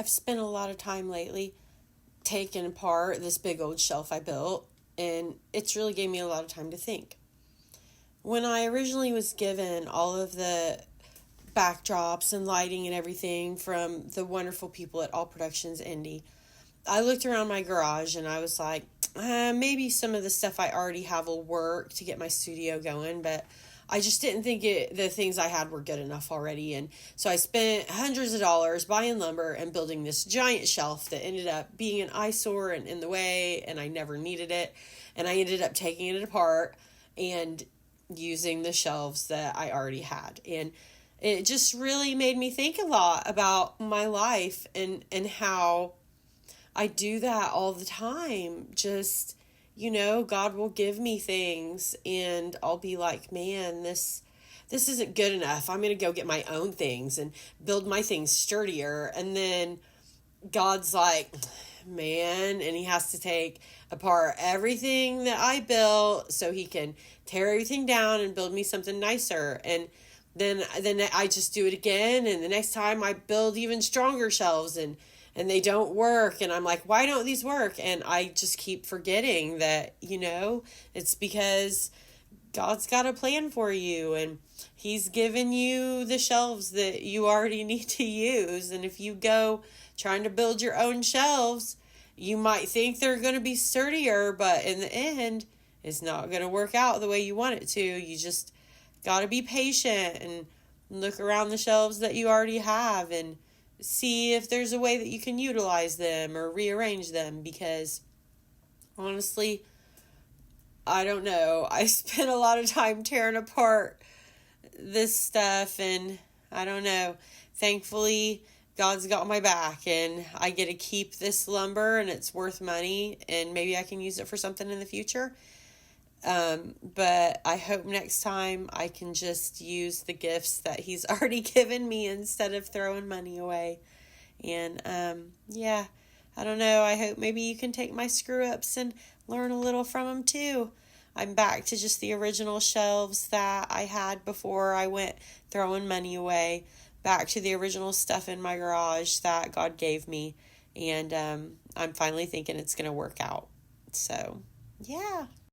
I've spent a lot of time lately taking apart this big old shelf I built, and it's really gave me a lot of time to think. When I originally was given all of the backdrops and lighting and everything from the wonderful people at All Productions Indie, I looked around my garage and I was like, maybe some of the stuff I already have will work to get my studio going, but I just didn't think the things I had were good enough already. And so I spent hundreds of dollars buying lumber and building this giant shelf that ended up being an eyesore and in the way, and I never needed it. And I ended up taking it apart and using the shelves that I already had. And it just really made me think a lot about my life and how I do that all the time. Just, God will give me things and I'll be like, man, this isn't good enough. I'm going to go get my own things and build my things sturdier. And then God's like, man, and he has to take apart everything that I built so he can tear everything down and build me something nicer. And then I just do it again. And the next time I build even stronger shelves and they don't work. And I'm like, why don't these work? And I just keep forgetting that, it's because God's got a plan for you and he's given you the shelves that you already need to use. And if you go trying to build your own shelves, you might think they're going to be sturdier, but in the end, it's not going to work out the way you want it to. You just got to be patient and look around the shelves that you already have and see if there's a way that you can utilize them or rearrange them, because honestly, I don't know. I spent a lot of time tearing apart this stuff and I don't know. Thankfully, God's got my back and I get to keep this lumber and it's worth money and maybe I can use it for something in the future. But I hope next time I can just use the gifts that he's already given me instead of throwing money away. And, I don't know. I hope maybe you can take my screw ups and learn a little from them too. I'm back to just the original shelves that I had before I went throwing money away, back to the original stuff in my garage that God gave me. And, I'm finally thinking it's going to work out. So, yeah.